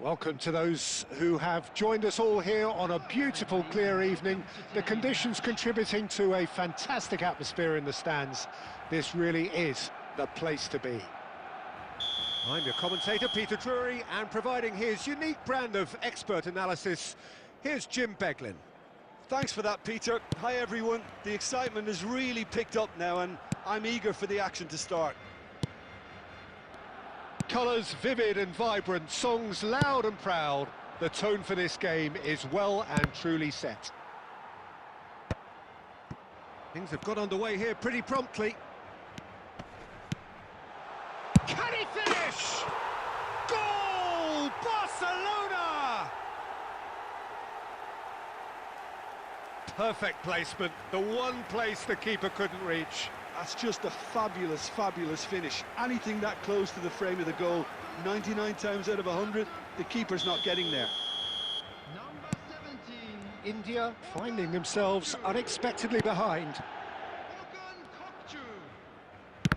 Welcome to those who have joined us all here on a beautiful, clear evening. The conditions contributing to a fantastic atmosphere in the stands. This really is the place to be. I'm your commentator, Peter Drury, and providing his unique brand of expert analysis, here's Jim Beglin. Thanks for that, Peter. Hi, everyone. The excitement has really picked up now, and I'm eager for the action to start. Colours vivid and vibrant, songs loud and proud. The tone for this game is well and truly set. Things have got underway here pretty promptly. Can he finish? Goal! Barcelona! Perfect placement, the one place the keeper couldn't reach. That's just a fabulous, fabulous finish. Anything that close to the frame of the goal, 99 times out of 100, the keeper's not getting there. Number 17. India finding themselves unexpectedly behind.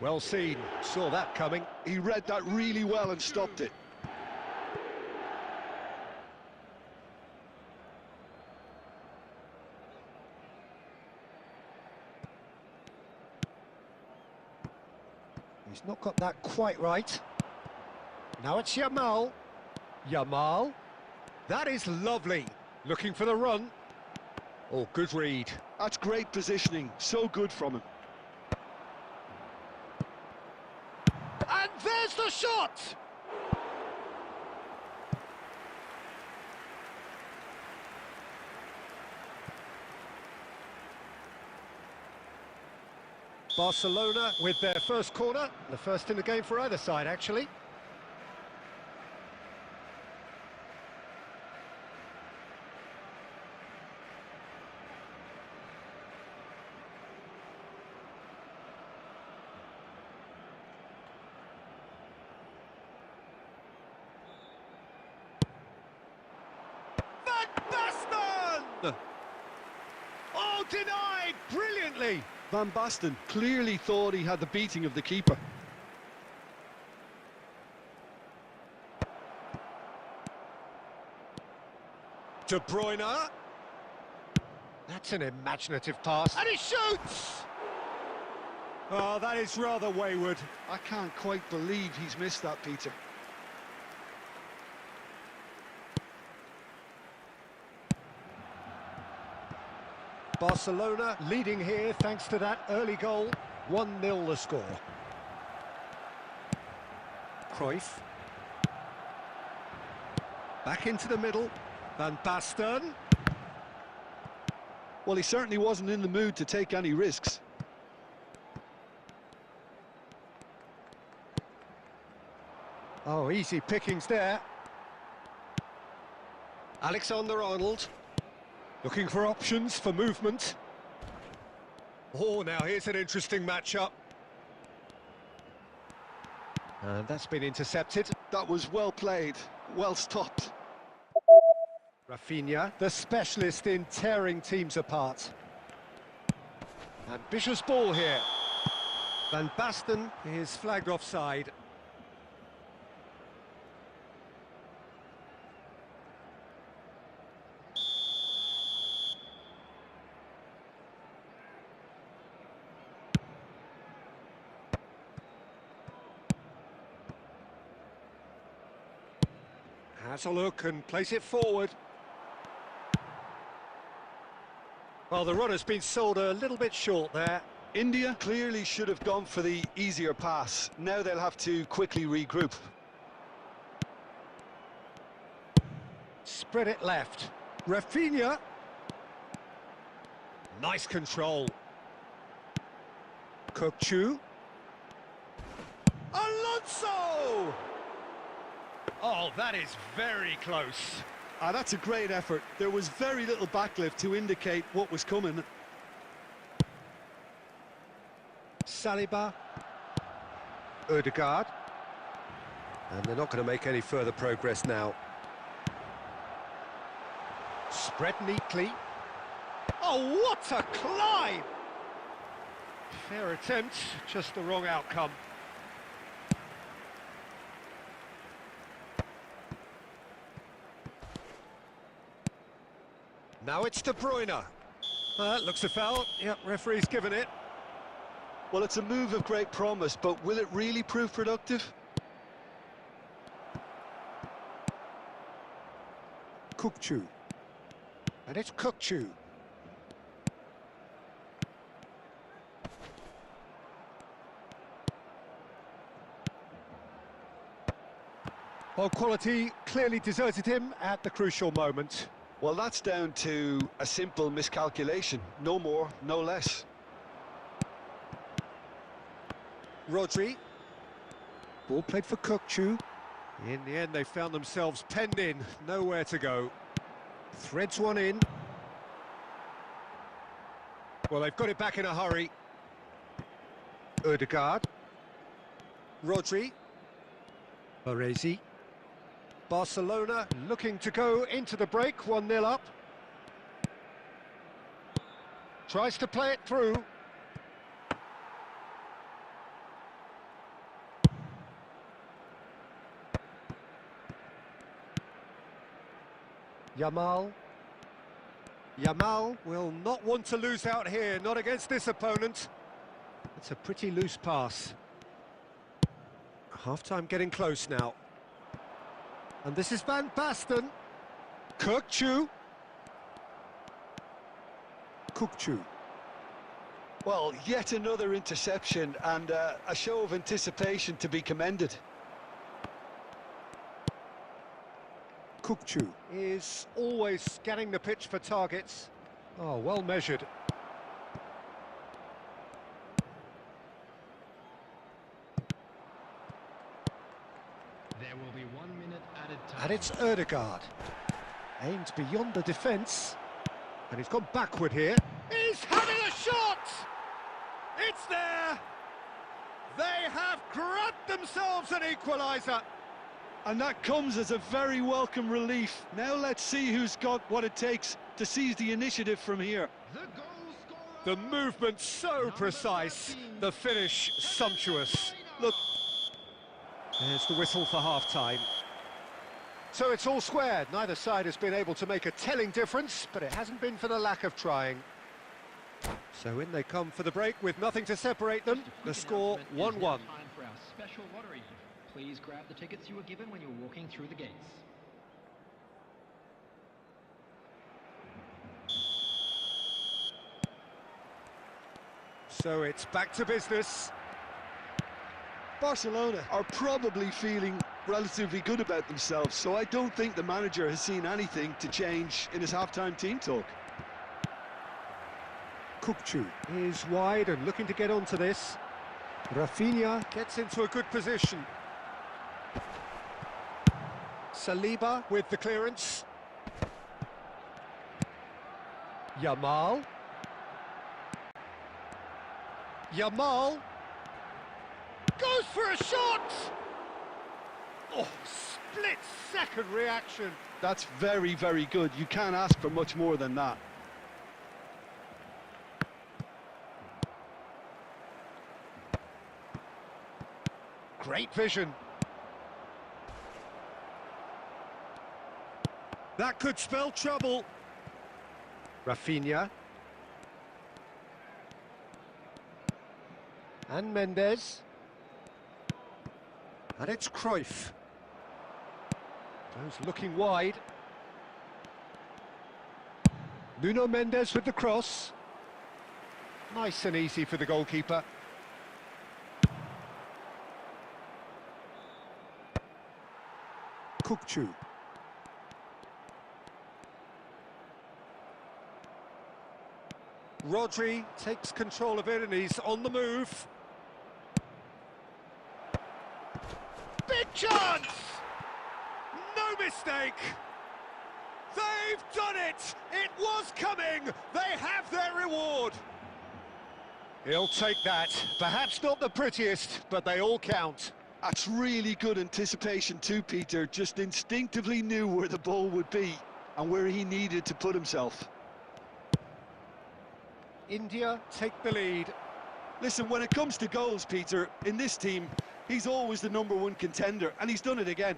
Well seen, saw that coming. He read that really well and stopped it. He's not got that quite right. Now it's Yamal. Yamal. That is lovely. Looking for the run. Oh, good read. That's great positioning. So good from him. And there's the a shot! Barcelona with their first corner, the first in the game for either side, actually. Oh, denied brilliantly! Van Basten clearly thought he had the beating of the keeper. De Bruyne. That's an imaginative pass. And he shoots! Oh, that is rather wayward. I can't quite believe he's missed that, Peter. Barcelona leading here thanks to that early goal. 1-0 the score. Cruyff. Back into the middle. Van Basten. Well, he certainly wasn't in the mood to take any risks. Oh, easy pickings there. Alexander-Arnold. Looking for options for movement. Oh, now here's an interesting matchup. And that's been intercepted. That was well played, well stopped. Rafinha, the specialist in tearing teams apart. Ambitious ball here. Van Basten is flagged offside. Has a look and plays it forward. Well, the run has been sold a little bit short there. India clearly should have gone for the easier pass. Now they'll have to quickly regroup. Spread it left. Rafinha. Nice control. Cookchu. Alonso! Oh, that is very close. That's a great effort. There was very little backlift to indicate what was coming. Saliba. Ødegaard. And they're not going to make any further progress now. Spread neatly. Oh, what a climb! Fair attempt, just the wrong outcome. Now it's De Bruyne. Looks a foul. Yep, referee's given it. Well, it's a move of great promise, but will it really prove productive? Cookchu. And it's Cookchu. Well, quality clearly deserted him at the crucial moment. Well, that's down to a simple miscalculation. No more, no less. Rodri. Ball played for Cookchu. In the end, they found themselves penned in, nowhere to go. Threads one in. Well, they've got it back in a hurry. Ødegaard. Rodri. Baresi. Barcelona looking to go into the break, 1-0 up. Tries to play it through. Yamal. Yamal will not want to lose out here, not against this opponent. It's a pretty loose pass. Half-time getting close now. And this is Van Basten. Cookchu. Cookchu. Well, yet another interception and a show of anticipation to be commended. Kukçu is always scanning the pitch for targets. Oh, well measured. There will be 1 minute added time. And it's Ødegaard. Aimed beyond the defence. And he's gone backward here. He's having a shot! It's there! They have grabbed themselves an equaliser. And that comes as a very welcome relief. Now let's see who's got what it takes to seize the initiative from here. The goal scorer. The movement so precise, the finish sumptuous. Look, there's the whistle for half-time. So it's all squared. Neither side has been able to make a telling difference, but it hasn't been for the lack of trying. So in they come for the break with nothing to separate them. The score 1-1. Time for our special lottery. Please grab the tickets you were given when you were walking through the gates. So it's back to business. Barcelona are probably feeling relatively good about themselves, so I don't think the manager has seen anything to change in his half-time team talk. Kukçu is wide and looking to get onto this. Rafinha gets into a good position. Saliba with the clearance. Yamal. Yamal goes for a shot! Oh, split-second reaction. That's very, very good. You can't ask for much more than that. Great vision. That could spell trouble. Rafinha. And Mendes. And it's Cruyff. Goes looking wide. Nuno Mendes with the cross. Nice and easy for the goalkeeper. Kukçu. Rodri takes control of it and he's on the move. Big chance! No mistake! They've done it! It was coming! They have their reward! He'll take that. Perhaps not the prettiest, but they all count. That's really good anticipation too, Peter. Just instinctively knew where the ball would be and where he needed to put himself. India take the lead. Listen, when it comes to goals, Peter, in this team, he's always the #1 contender, and he's done it again.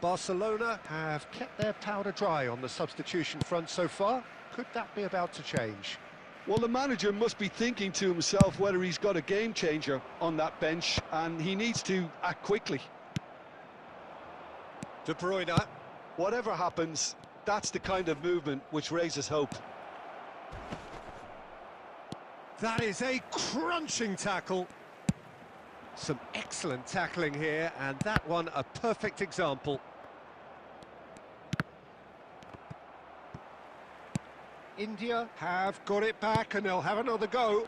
Barcelona have kept their powder dry on the substitution front so far. Could that be about to change? Well, the manager must be thinking to himself whether he's got a game changer on that bench, and he needs to act quickly. De Bruyne. Whatever happens, that's the kind of movement which raises hope. That is a crunching tackle. Some excellent tackling here, and that one a perfect example. India have got it back and they'll have another go.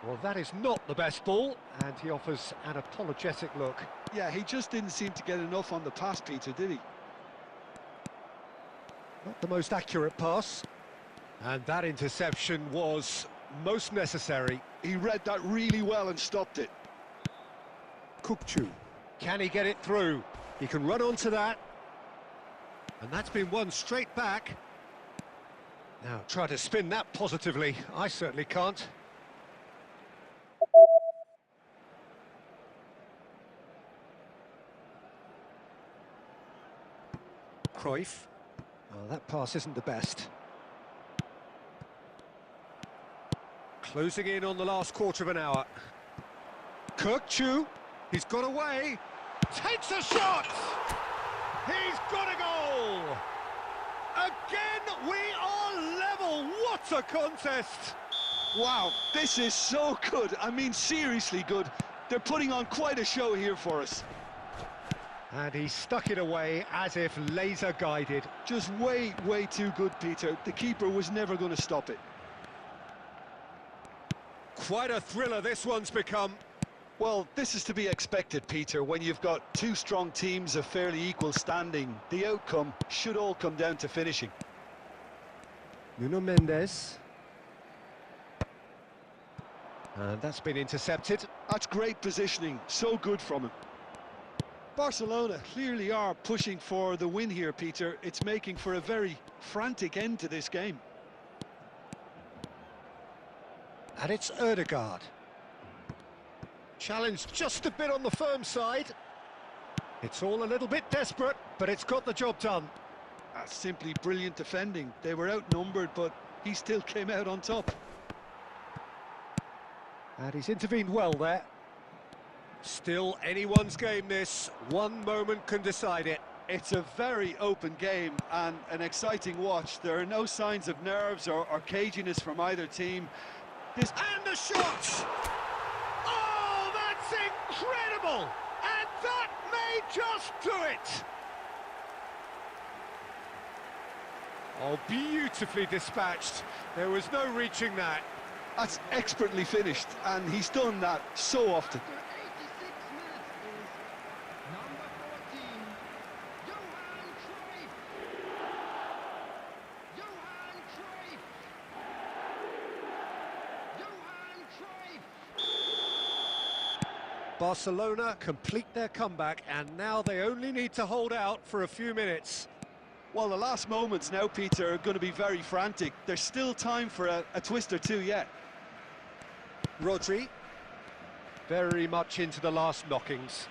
Well, that is not the best ball, and he offers an apologetic look. Yeah, he just didn't seem to get enough on the pass, Peter, did he? Not the most accurate pass. And that interception was most necessary. He read that really well and stopped it. Kukçu. Can he get it through? He can run onto that. And that's been won straight back. Now, try to spin that positively. I certainly can't. Cruyff. Oh, that pass isn't the best. Closing in on the last quarter of an hour. Kukçu. He's got away. Takes a shot! He's got a goal! Again, we are level. What a contest! Wow, this is so good. I mean, seriously good. They're putting on quite a show here for us. And he stuck it away as if laser guided. Just way too good, Peter. The keeper was never going to stop it. Quite a thriller this one's become. Well, this is to be expected, Peter. When you've got two strong teams of fairly equal standing, the outcome should all come down to finishing. Nuno Mendes. And that's been intercepted. That's great positioning, so good from him. Barcelona clearly are pushing for the win here, Peter. It's making for a very frantic end to this game. And it's Ødegaard. Challenged just a bit on the firm side. It's all a little bit desperate, but it's got the job done. That's simply brilliant defending. They were outnumbered, but he still came out on top. And he's intervened well there. Still anyone's game this. One moment can decide it. It's a very open game and an exciting watch. There are no signs of nerves or caginess from either team. And the shot! Oh, that's incredible! And that may just do it! Oh, beautifully dispatched. There was no reaching that. That's expertly finished, and he's done that so often. After 86 minutes is number 14, Johan Cruyff. Johan Cruyff. Johan Cruyff. Barcelona complete their comeback, and now they only need to hold out for a few minutes. Well, the last moments now, Peter, are going to be very frantic. There's still time for a twist or two yet. Rodri, very much into the last knockings.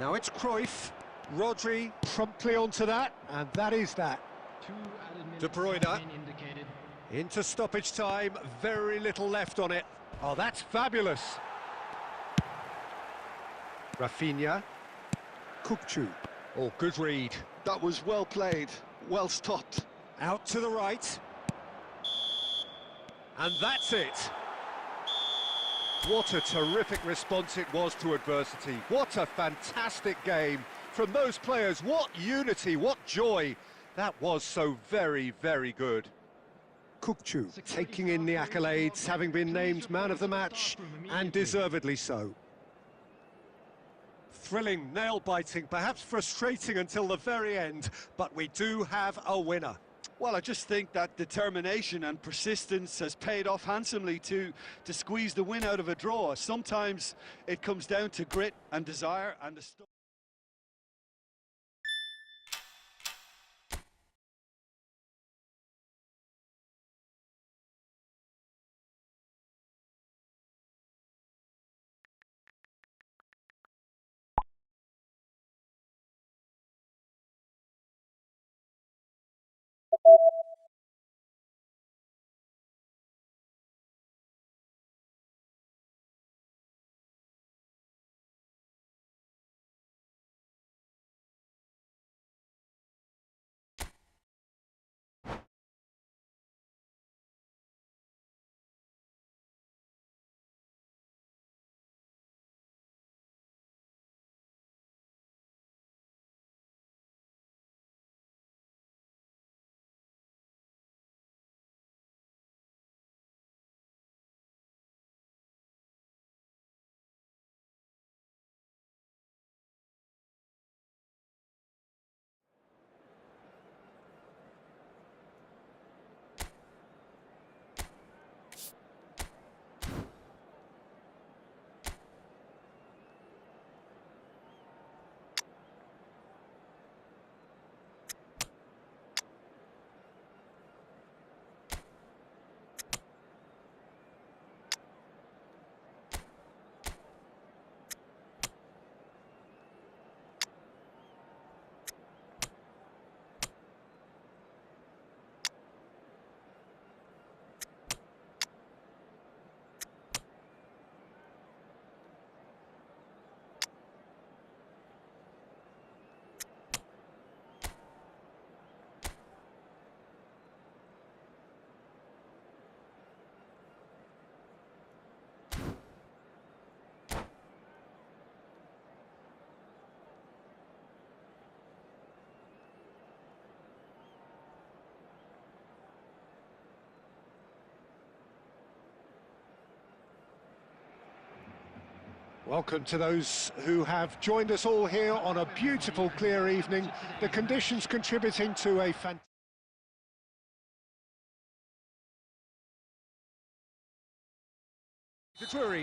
Now it's Cruyff. Rodri promptly onto that, and that is that. 2 added minutes De Bruyne. have been indicated. Into stoppage time, very little left on it. Oh, that's fabulous. Rafinha. Kukçu. Oh, good read. That was well played, well stopped. Out to the right. And that's it. What a terrific response it was to adversity. What a fantastic game from those players. What unity, what joy. That was so very, very good. Kukçu taking in the accolades, having been named man of the match, and deservedly so. Thrilling, nail-biting, perhaps frustrating until the very end, but we do have a winner. Well, I just think that determination and persistence has paid off handsomely to squeeze the win out of a draw. Sometimes it comes down to grit and desire and the Welcome to those who have joined us all here on a beautiful, clear evening. The conditions contributing to a fantastic...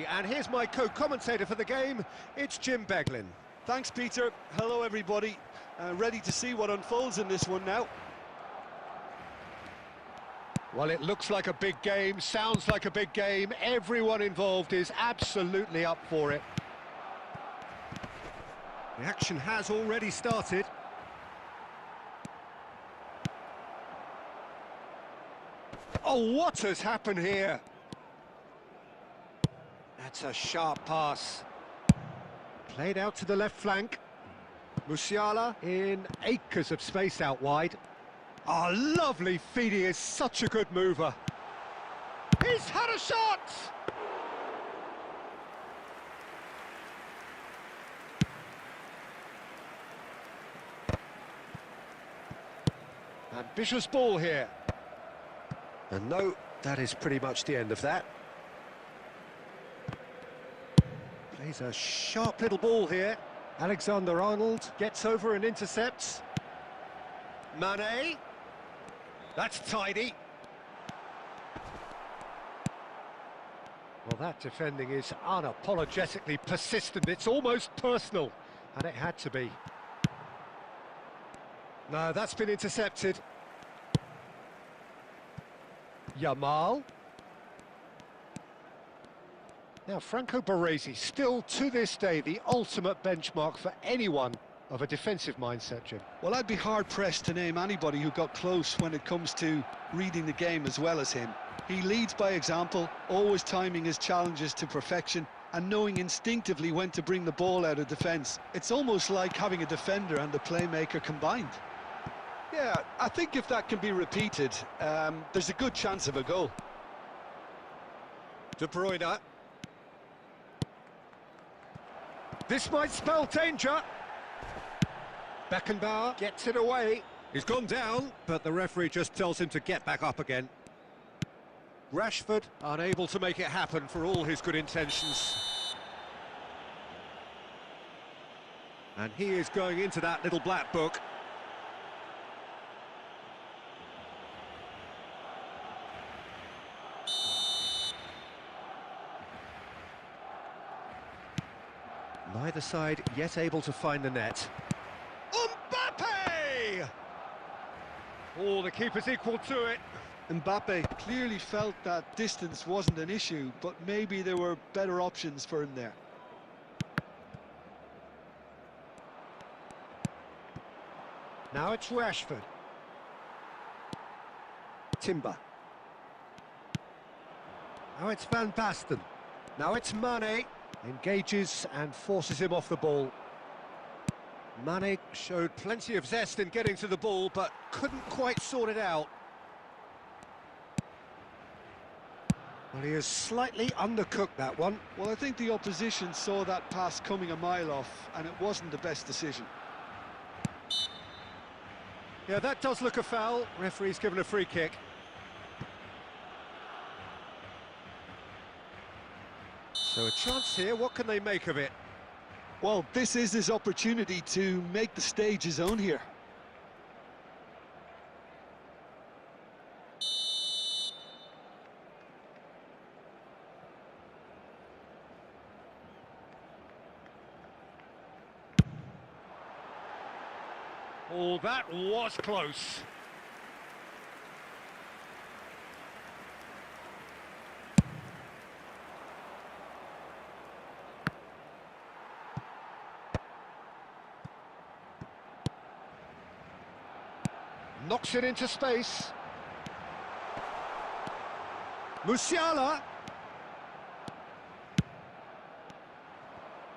And here's my co-commentator for the game, it's Jim Beglin. Thanks, Peter. Hello, everybody. Ready to see what unfolds in this one now. Well, it looks like a big game, sounds like a big game. Everyone involved is absolutely up for it. The action has already started. Oh, what has happened here? That's a sharp pass. Played out to the left flank. Musiala in acres of space out wide. Oh, lovely feed, he is such a good mover. He's had a shot! Ambitious ball here. And no, that is pretty much the end of that. Plays a sharp little ball here. Alexander-Arnold gets over and intercepts. Mane. That's tidy. Well, that defending is unapologetically persistent. It's almost personal, and it had to be. No, that's been intercepted. Yamal. Now, Franco Baresi, still to this day the ultimate benchmark for anyone of a defensive mindset, Jim. Well, I'd be hard-pressed to name anybody who got close when it comes to reading the game as well as him. He leads by example, always timing his challenges to perfection and knowing instinctively when to bring the ball out of defence. It's almost like having a defender and a playmaker combined. Yeah, I think if that can be repeated, there's a good chance of a goal. De Bruyne. This might spell danger. Beckenbauer gets it away. He's gone down, but the referee just tells him to get back up again. Rashford unable to make it happen for all his good intentions. And he is going into that little black book. Neither side yet able to find the net. Mbappe! Oh, the keeper's equal to it. Mbappe clearly felt that distance wasn't an issue, but maybe there were better options for him there. Now it's Rashford. Timber. Now it's Van Basten. Now it's Mane. Engages and forces him off the ball. Mane showed plenty of zest in getting to the ball, but couldn't quite sort it out. Well, he has slightly undercooked that one. Well, I think the opposition saw that pass coming a mile off, and it wasn't the best decision. Yeah, that does look a foul. Referee's given a free kick. So a chance here, what can they make of it? Well, this is his opportunity to make the stage his own here. Oh, that was close. Knocks it into space. Musiala.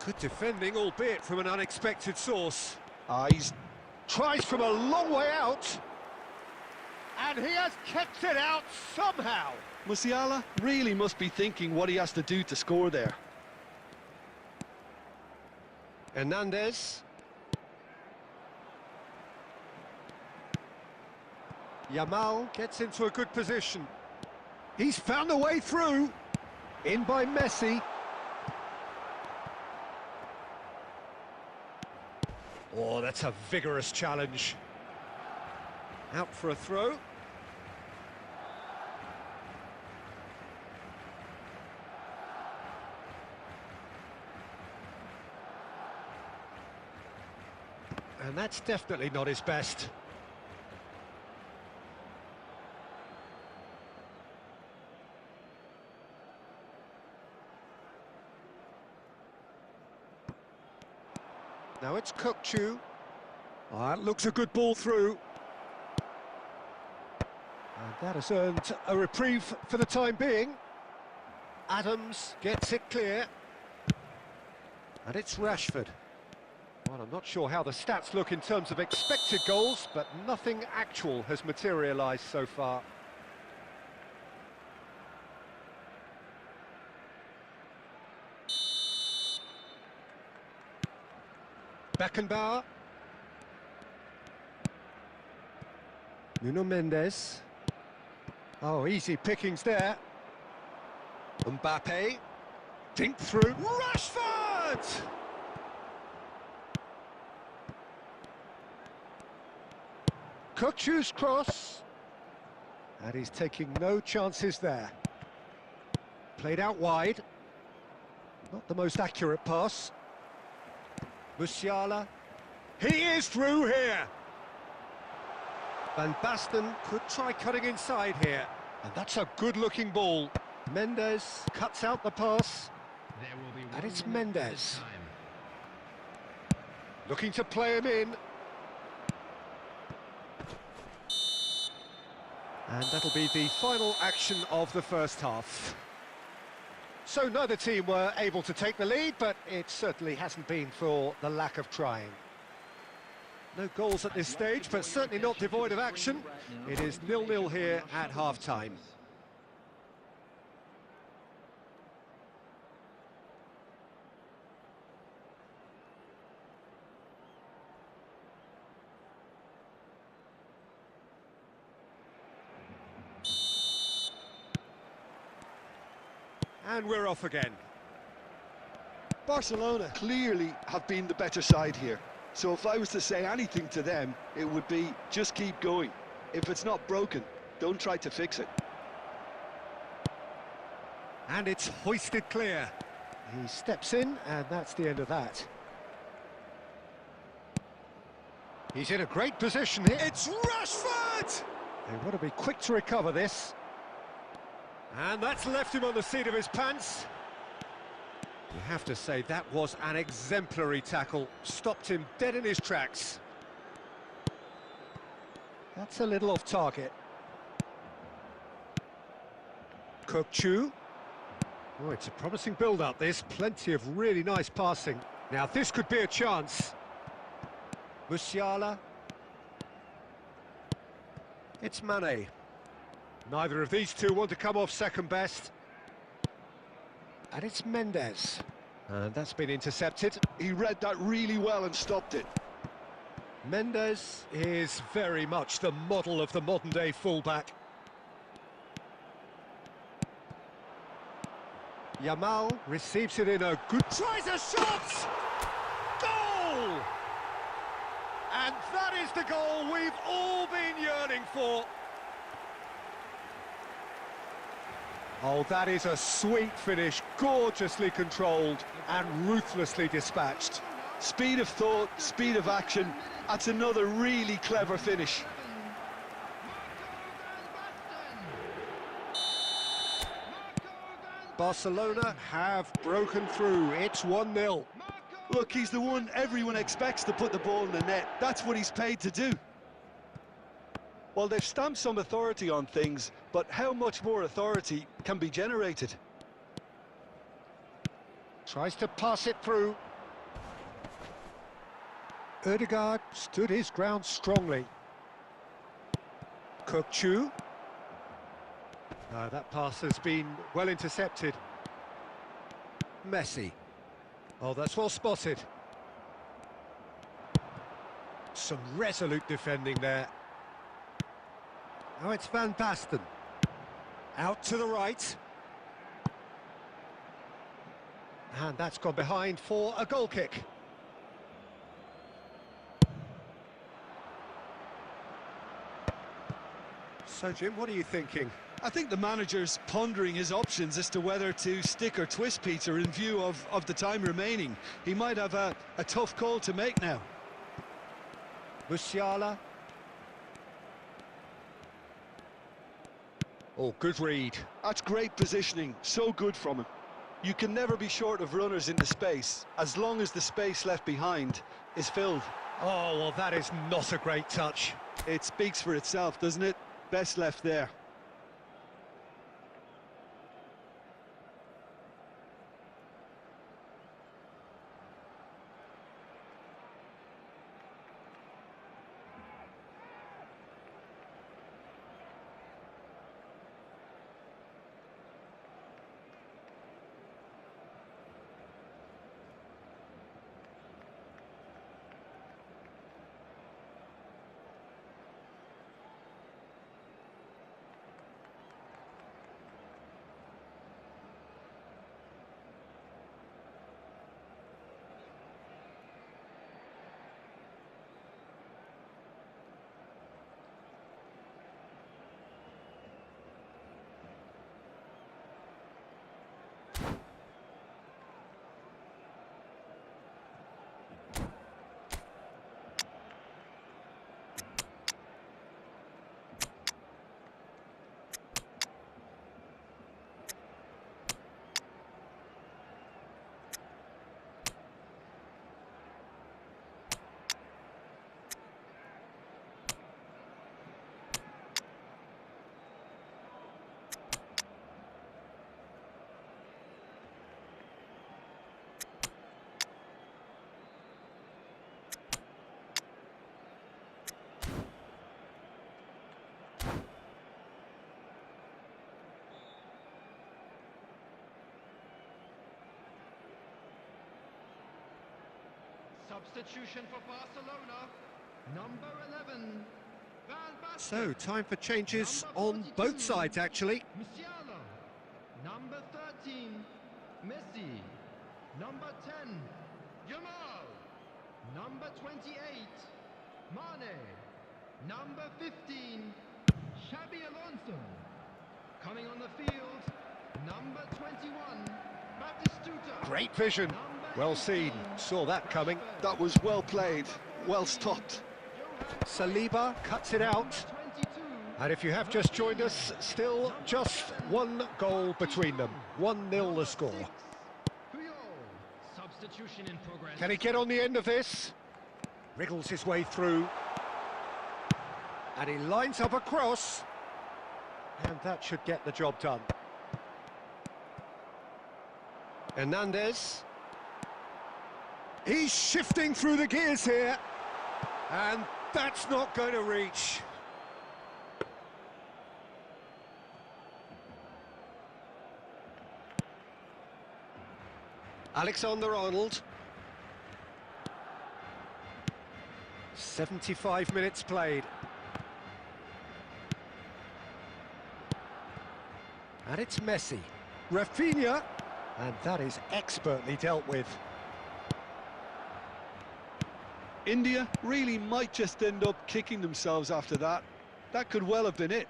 Good defending, albeit from an unexpected source. He's Tries from a long way out. And he has kept it out somehow. Musiala really must be thinking what he has to do to score there. Hernandez. Yamal gets into a good position. He's found a way through. In by Messi. Oh, that's a vigorous challenge. Out for a throw. And that's definitely not his best. Now it's Kukçu. Oh, that looks a good ball through. And that has earned a reprieve for the time being. Adams gets it clear. And it's Rashford. Well, I'm not sure how the stats look in terms of expected goals, but nothing actual has materialised so far. Beckenbauer. Nuno Mendes. Oh, easy pickings there. Mbappe. Dink through. Rashford! Kukçu's cross. And he's taking no chances there. Played out wide. Not the most accurate pass. Musiala. He is through here. Van Basten could try cutting inside here. And that's a good-looking ball. Mendes cuts out the pass. And it's Mendes. Looking to play him in. And that'll be the final action of the first half. So neither team were able to take the lead, but it certainly hasn't been for the lack of trying. No goals at this stage, but certainly not devoid of action. It is 0-0 here at half-time. And we're off again. Barcelona clearly have been the better side here. So if I was to say anything to them, it would be just keep going. If it's not broken, don't try to fix it. And it's hoisted clear. He steps in, and that's the end of that. He's in a great position here. It's Rashford! They want to be quick to recover this. And that's left him on the seat of his pants. You have to say that was an exemplary tackle. Stopped him dead in his tracks. That's a little off target. Kukçu. Oh, it's a promising build-up, this. Plenty of really nice passing. Now, this could be a chance. Musiala. It's Mane. Neither of these two want to come off second best. And it's Mendes. And that's been intercepted. He read that really well and stopped it. Mendes is very much the model of the modern-day fullback. Yamal receives it in a good... Tries a shot! Goal! And that is the goal we've all been yearning for. Oh, that is a sweet finish, gorgeously controlled and ruthlessly dispatched. Speed of thought, speed of action, that's another really clever finish. Barcelona have broken through, it's 1-0. Look, he's the one everyone expects to put the ball in the net. That's what he's paid to do. Well, they've stamped some authority on things, but how much more authority can be generated? Tries to pass it through. Ødegaard stood his ground strongly. Kukçu. That pass has been well intercepted. Messi. Oh, that's well spotted. Some resolute defending there. Now it's Van Basten. Out to the right. And that's gone behind for a goal kick. So, Jim, what are you thinking? I think the manager's pondering his options as to whether to stick or twist Peter in view of the time remaining. He might have a tough call to make now. Musiala. Oh, good read. That's great positioning, so good from him. You can never be short of runners into space, as long as the space left behind is filled. Oh, well, that is not a great touch. It speaks for itself, doesn't it? Best left there. Substitution for Barcelona, number 11. So, time for changes on both sides, actually. Musiala, number 13. Messi, number 10. Jamal, number 28. Mane, number 15. Xabi Alonso. Coming on the field, number 21. Batistuta. Great vision. Well seen. Saw that coming. That was well played, well stopped. Saliba cuts it out. And if you have just joined us, still just one goal between them. 1-0 the score. Substitution in progress. Can he get on the end of this? Wriggles his way through. And he lines up a cross. And that should get the job done. Hernandez. He's shifting through the gears here. And that's not going to reach. Alexander-Arnold. 75 minutes played. And it's Messi. Rafinha. And that is expertly dealt with. India really might just end up kicking themselves after that. That could well have been it.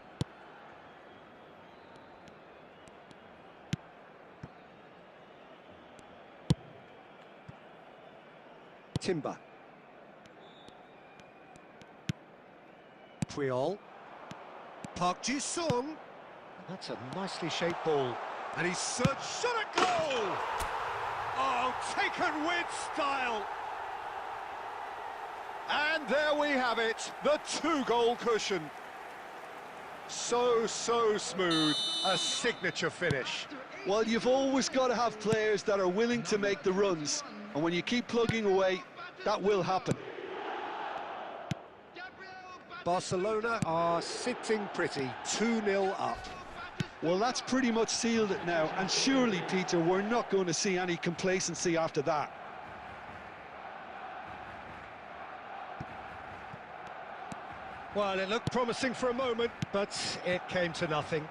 Timber. Puyol. Park Ji-sung. That's a nicely shaped ball. And he's shot a goal! Oh, taken with style! And there we have it, the 2-goal cushion. So smooth, a signature finish. Well, you've always got to have players that are willing to make the runs. And when you keep plugging away, that will happen. Barcelona are sitting pretty, 2-0 up. Well, that's pretty much sealed it now. And surely, Peter, we're not going to see any complacency after that. Well, it looked promising for a moment, but it came to nothing.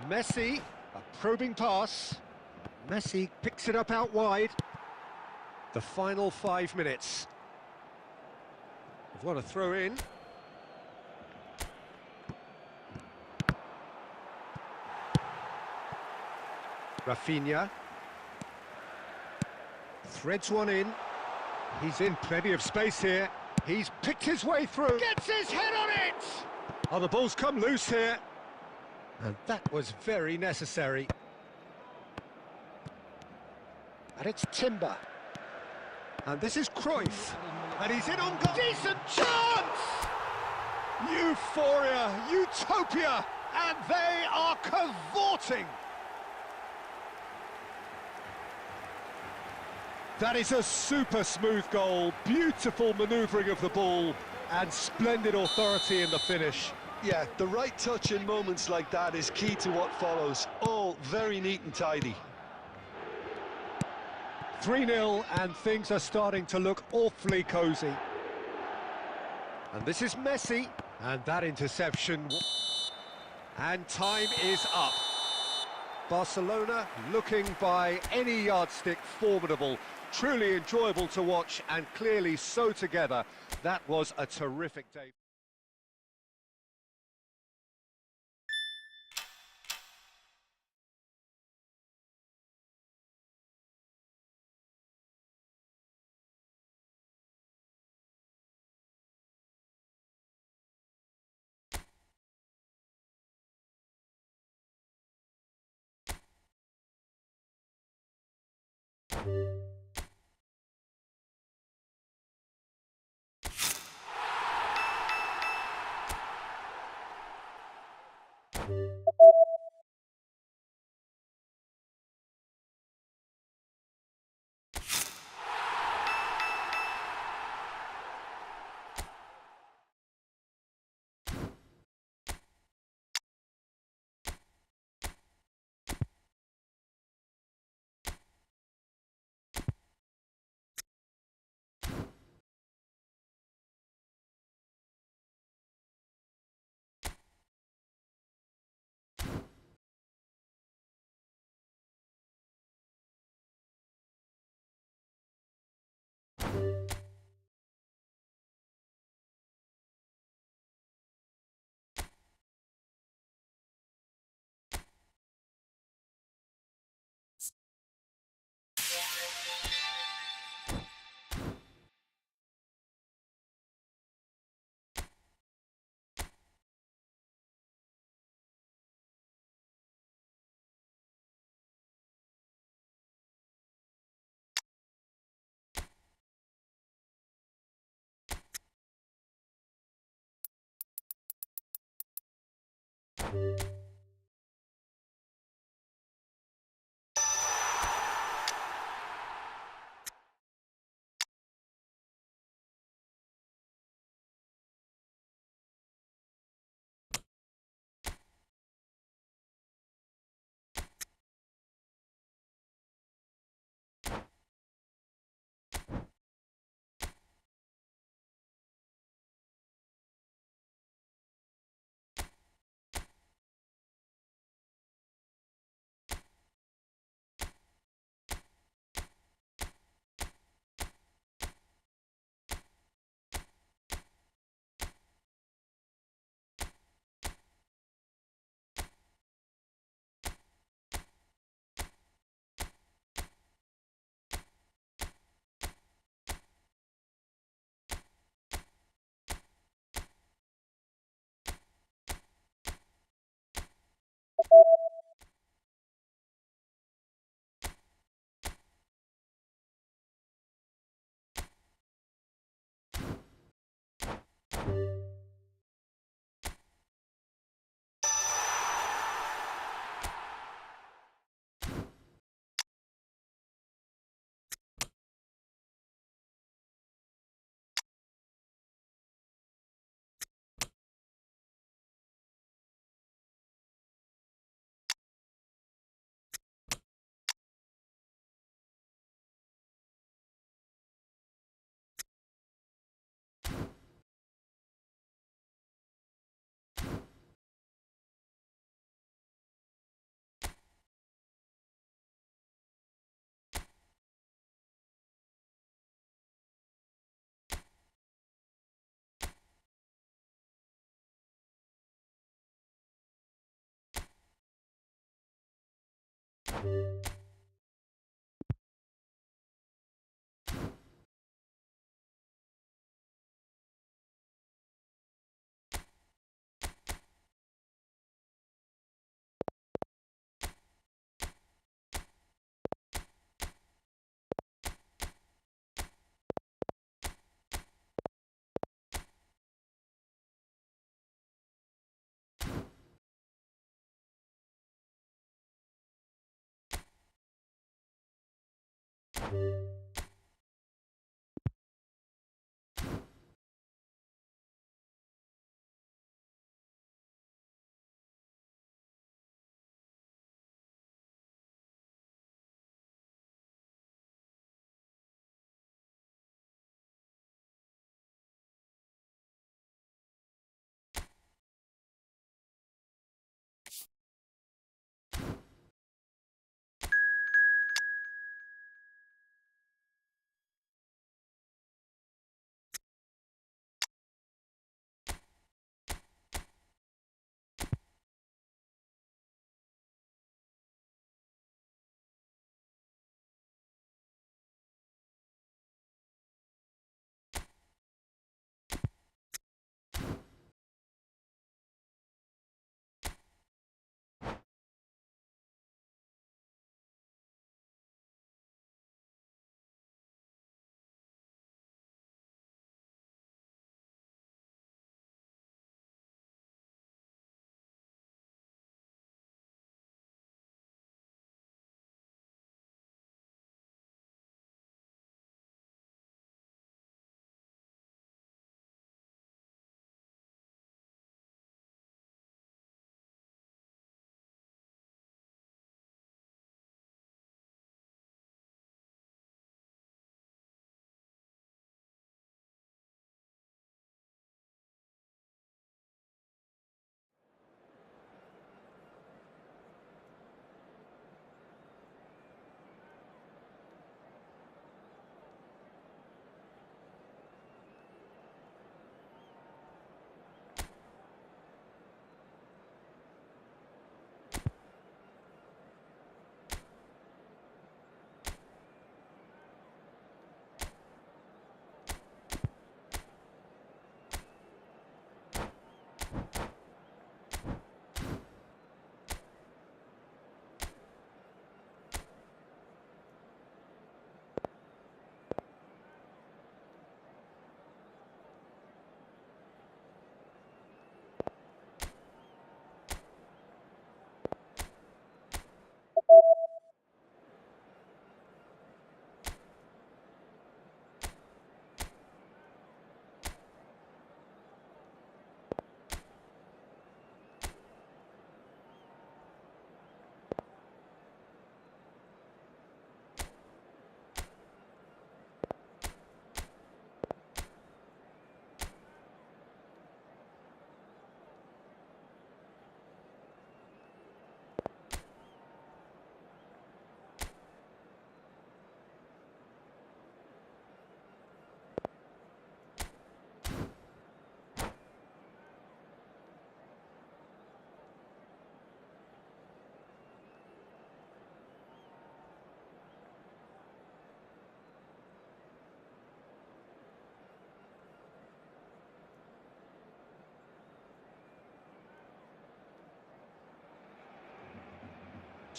Messi, a probing pass. Messi picks it up out wide. The final 5 minutes. What a throw in. Rafinha. Threads one in. He's in plenty of space here. He's picked his way through. Gets his head on it! Oh, the ball's come loose here. And that was very necessary. And it's Timber. And this is Cruyff. And he's in on goal. Decent chance! Euphoria, utopia, and they are cavorting. That is a super smooth goal, beautiful manoeuvring of the ball, and splendid authority in the finish. Yeah, the right touch in moments like that is key to what follows. All very neat and tidy. 3-0, and things are starting to look awfully cosy. And this is Messi, and that interception. And time is up. Barcelona looking by any yardstick formidable, truly enjoyable to watch, and clearly so together. That was a terrific day.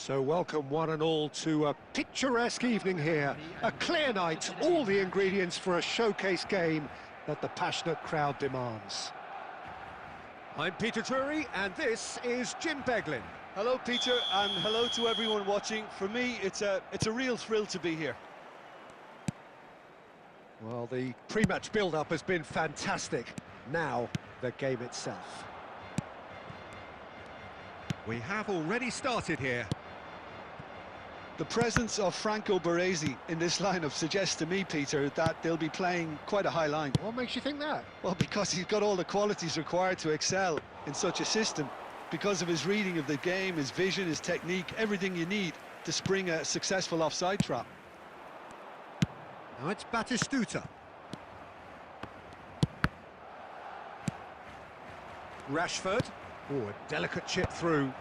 So welcome one and all to a picturesque evening here. A clear night, all the ingredients for a showcase game that the passionate crowd demands. I'm Peter Drury, and this is Jim Beglin. Hello, Peter, and hello to everyone watching. For me, it's a real thrill to be here. Well, the pre-match build-up has been fantastic. Now, the game itself. We have already started here. The presence of Franco Baresi in this lineup suggests to me, Peter, that they'll be playing quite a high line. What makes you think that? Well, because he's got all the qualities required to excel in such a system. Because of his reading of the game, his vision, his technique, everything you need to spring a successful offside trap. Now it's Batistuta. Rashford. Oh, a delicate chip through.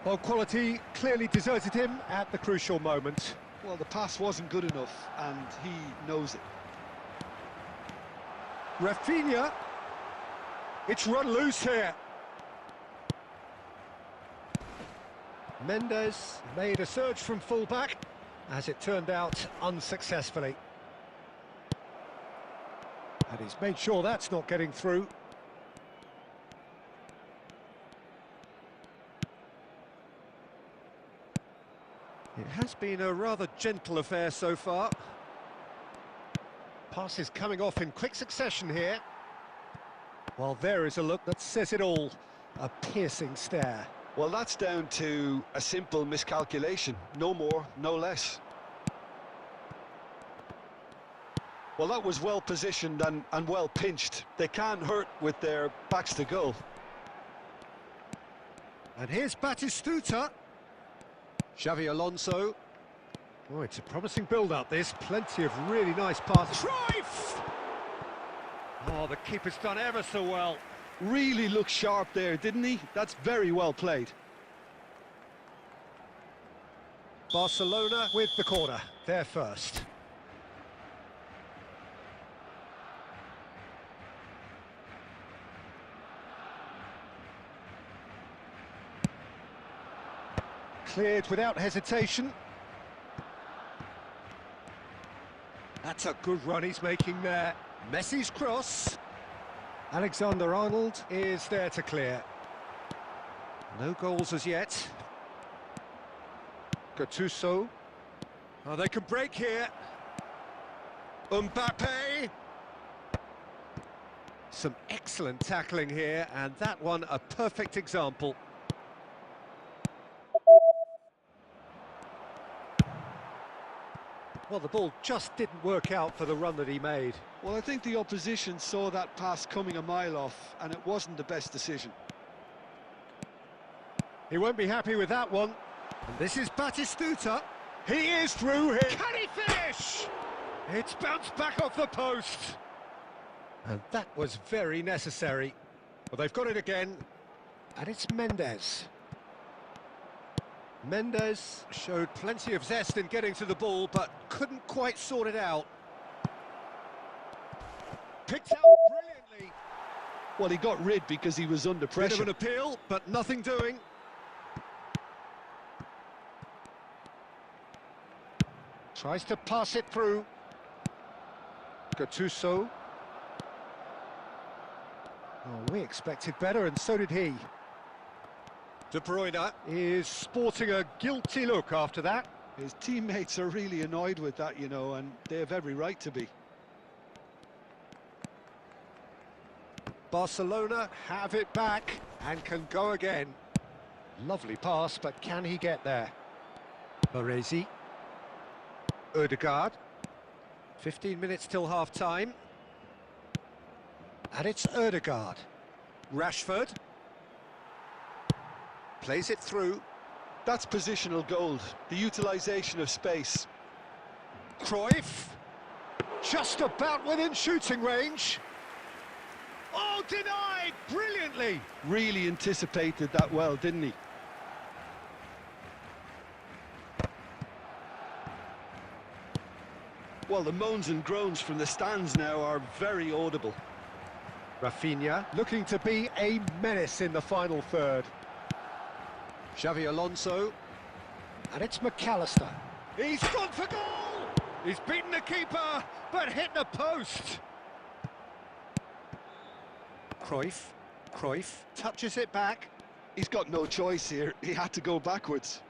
Well, quality clearly deserted him at the crucial moment. Well, the pass wasn't good enough, and he knows it. Rafinha. It's run loose here. Mendes made a surge from full-back, as it turned out unsuccessfully. And he's made sure that's not getting through. It has been a rather gentle affair so far. Pass is coming off in quick succession here. Well, there is a look that says it all. A piercing stare. Well, that's down to a simple miscalculation. No more, no less. Well, that was well positioned and well pinched. They can't hurt with their backs to goal. And here's Batistuta. Xavi Alonso. Oh, it's a promising build-up, this. Plenty of really nice passes. Cruyff! Oh, the keeper's done ever so well. Really looked sharp there, didn't he? That's very well played. Barcelona with the corner. They're first. Cleared without hesitation. That's a good run he's making there. Messi's cross. Alexander-Arnold is there to clear. No goals as yet. Gattuso. Oh, they can break here. Mbappe. Some excellent tackling here, and that one a perfect example. Well, the ball just didn't work out for the run that he made. Well, I think the opposition saw that pass coming a mile off, and it wasn't the best decision. He won't be happy with that one. And this is Batistuta. He is through here. Can he finish? It's bounced back off the post. And that was very necessary. Well, they've got it again. And it's Mendes. Mendes showed plenty of zest in getting to the ball, but couldn't quite sort it out. Picked out brilliantly. Well, he got rid because he was under pressure. Bit of an appeal, but nothing doing. Tries to pass it through. Gattuso. Oh, we expected better, and so did he. De Bruyne is sporting a guilty look after that. His teammates are really annoyed with that, you know, and they have every right to be. Barcelona have it back and can go again. Lovely pass, but can he get there? Baresi. Ødegaard. 15 minutes till half-time. And it's Ødegaard. Rashford. Plays it through. That's positional gold, the utilisation of space. Cruyff. Just about within shooting range. Oh, denied brilliantly. Really anticipated that well, didn't he? Well, the moans and groans from the stands now are very audible. Rafinha looking to be a menace in the final third. Xavi Alonso. And it's McAllister. He's gone for goal! He's beaten the keeper, but hit the post. Cruyff touches it back. He's got no choice here. He had to go backwards.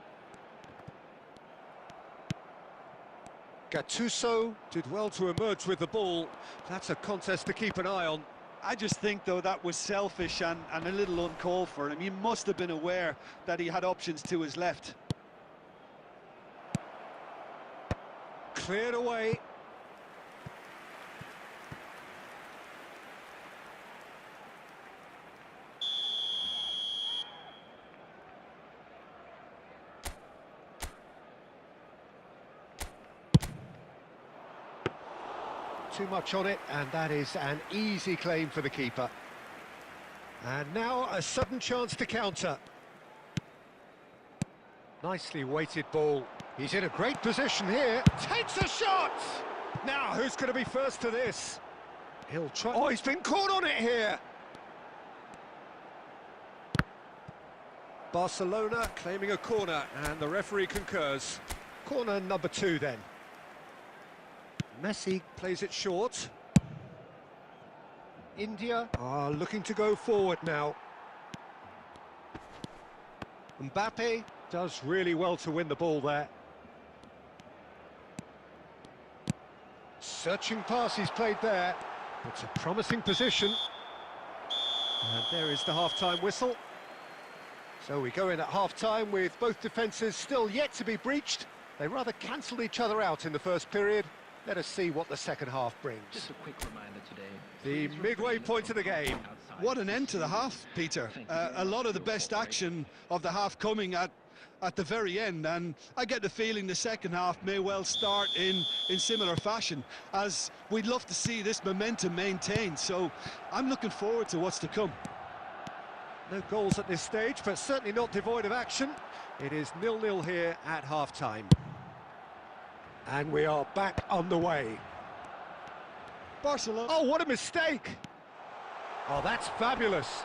Gattuso did well to emerge with the ball. That's a contest to keep an eye on. I just think, though, that was selfish and a little uncalled for him. He must have been aware that he had options to his left. Cleared away. Too much on it, and that is an easy claim for the keeper. And now a sudden chance to counter. Nicely weighted ball. He's in a great position here. Takes a shot! Now, who's going to be first to this? He'll try... Oh, he's been caught on it here! Barcelona claiming a corner, and the referee concurs. Corner number 2 then. Messi plays it short. India are looking to go forward now. Mbappe does really well to win the ball there. Searching pass he's played there. It's a promising position. And there is the half-time whistle. So we go in at half-time with both defences still yet to be breached. They rather cancelled each other out in the first period. Let us see what the second half brings. Just a quick reminder today. The midway point of the game. What an end to the half, Peter. A lot of the best action of the half coming at the very end, and I get the feeling the second half may well start in similar fashion, as we'd love to see this momentum maintained. So I'm looking forward to what's to come. No goals at this stage, but certainly not devoid of action. It is 0-0 here at half-time. And we are back underway. Barcelona. Oh, what a mistake! Oh, that's fabulous.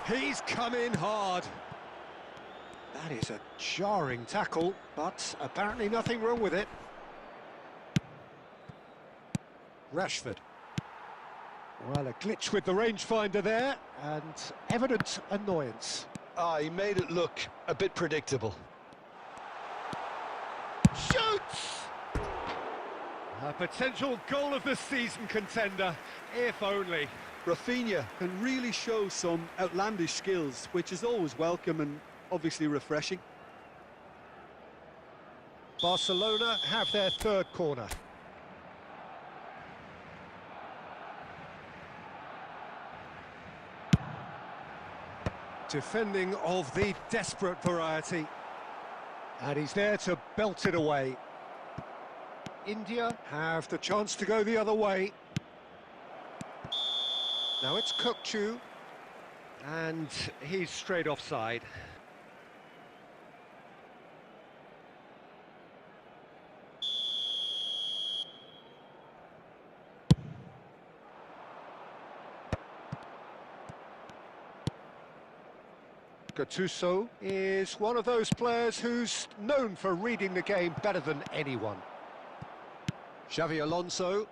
He's come in hard. That is a jarring tackle, but apparently nothing wrong with it. Rashford. Well, a glitch with the rangefinder there, and evident annoyance. He made it look a bit predictable. Shoots! A potential goal of the season contender, if only. Rafinha can really show some outlandish skills, which is always welcome and obviously refreshing. Barcelona have their third corner. Defending of the desperate variety. And he's there to belt it away. India have the chance to go the other way. Now it's Kukçu, and he's straight offside. Gattuso is one of those players who's known for reading the game better than anyone. Xavi Alonso.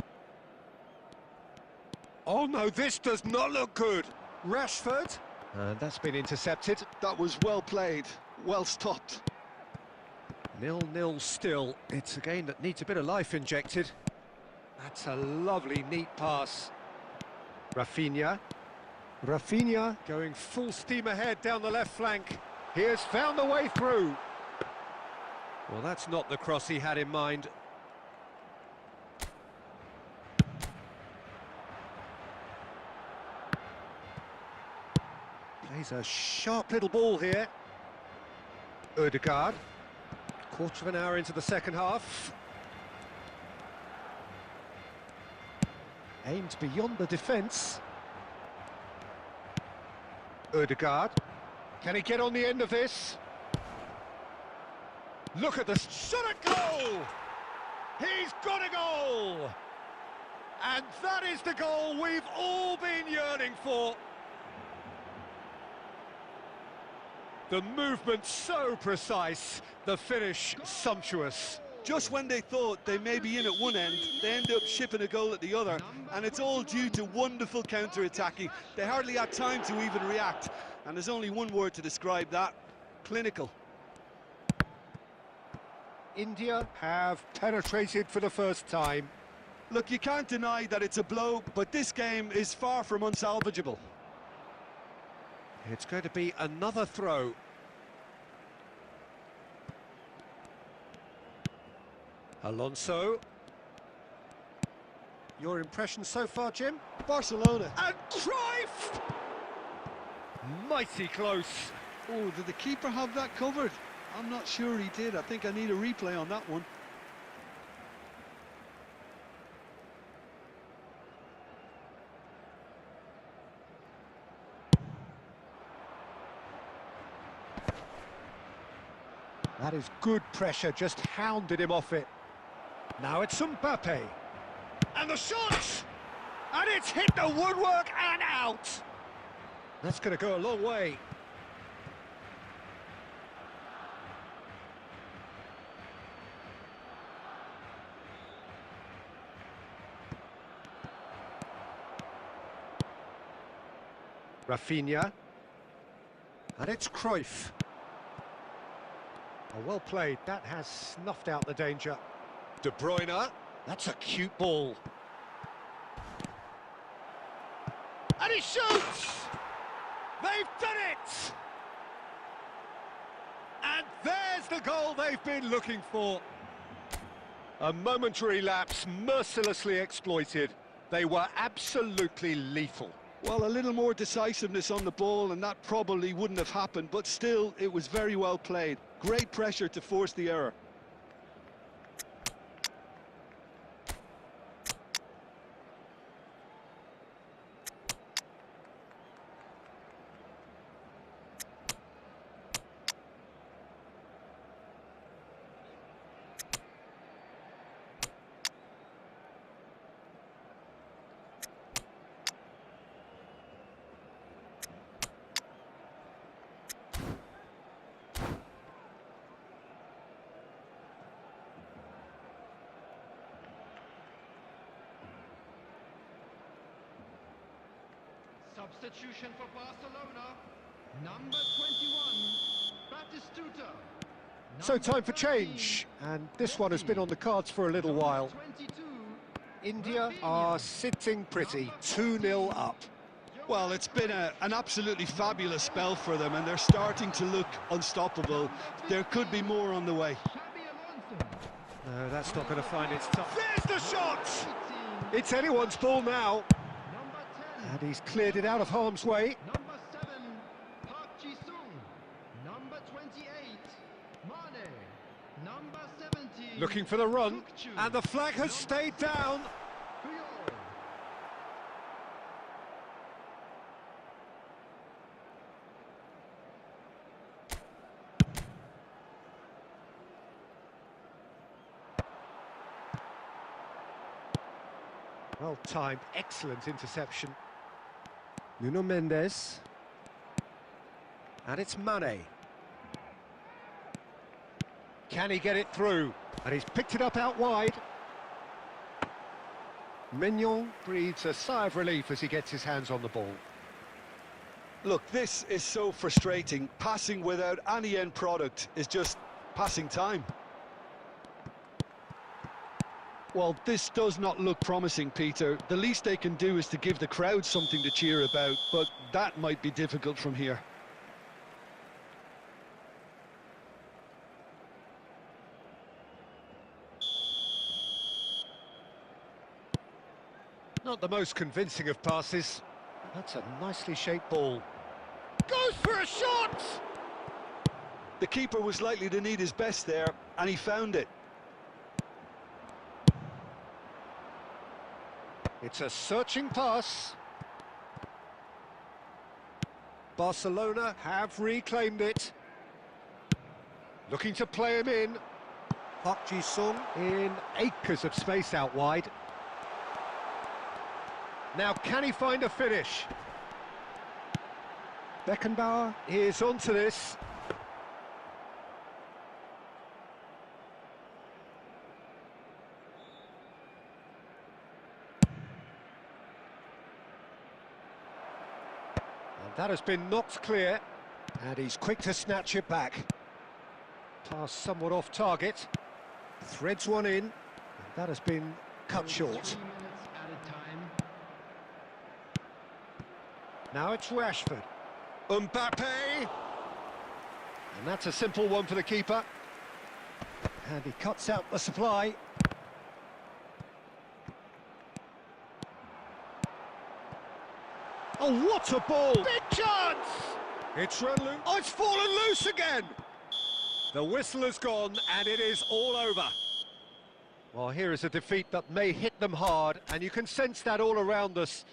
Oh no, this does not look good. Rashford. And that's been intercepted. That was well played, well stopped. 0-0 still. It's a game that needs a bit of life injected. That's a lovely, neat pass. Rafinha. Rafinha going full steam ahead down the left flank. He has found the way through. Well, that's not the cross he had in mind. Plays a sharp little ball here. Ødegaard. Quarter of an hour into the second half. Aimed beyond the defence. Ødegaard. Can he get on the end of this? Look at this shot at goal! He's got a goal! And that is the goal we've all been yearning for. The movement so precise, the finish sumptuous. Just when they thought they may be in at one end, they end up shipping a goal at the other, and it's all due to wonderful counter-attacking. They hardly had time to even react, and there's only one word to describe that: clinical. India have penetrated for the first time. Look, you can't deny that it's a blow, but this game is far from unsalvageable. It's going to be another throw. Alonso. Your impression so far, Jim? Barcelona. And Cruyff! Mighty close. Oh, did the keeper have that covered? I'm not sure he did. I think I need a replay on that one. That is good pressure, just hounded him off it. Now it's Mbappe. And the shot! And it's hit the woodwork and out! That's going to go a long way. Rafinha. And it's Cruyff. Oh, well played. That has snuffed out the danger. De Bruyne. That's a cute ball. And he shoots! They've done it! And there's the goal they've been looking for. A momentary lapse, mercilessly exploited. They were absolutely lethal. Well, a little more decisiveness on the ball and that probably wouldn't have happened, but still, it was very well played. Great pressure to force the error. Substitution for Barcelona, number 21, Batistuta. So time for change, and this one has been on the cards for a little while. 22, India are sitting pretty, 2-0 up. Well, it's been an absolutely fabulous spell for them, and they're starting to look unstoppable. There could be more on the way. Xabi Alonso. No, that's not going to find its top. There's the shot! 18, It's anyone's ball now. number 10, And he's cleared it out of harm's way. number 7, Park Ji-sung, number 28, Mane, number 17, Looking for the run, Sukchu, and the flag has stayed down. Puyol. Well timed, excellent interception. Nuno Mendes. And it's Mane. Can he get it through? And he's picked it up out wide. Mignon breathes a sigh of relief as he gets his hands on the ball. Look, this is so frustrating. Passing without any end product is just passing time. Well, this does not look promising, Peter. The least they can do is to give the crowd something to cheer about, but that might be difficult from here. Not the most convincing of passes. That's a nicely shaped ball. Goes for a shot! The keeper was likely to need his best there, and he found it. It's a searching pass. Barcelona have reclaimed it. Looking to play him in. Park Ji-sung in acres of space out wide. Now can he find a finish? Beckenbauer is onto this. And that has been knocked clear, and he's quick to snatch it back. Pass somewhat off target. Threads one in, and that has been cut short. 3 minutes added time. Now it's Rashford. Mbappe! And that's a simple one for the keeper. And he cuts out the supply. Oh, what a ball! Big chance! It's run loose. Oh, it's fallen loose again! The whistle has gone, and it is all over. Well, here is a defeat that may hit them hard, and you can sense that all around us.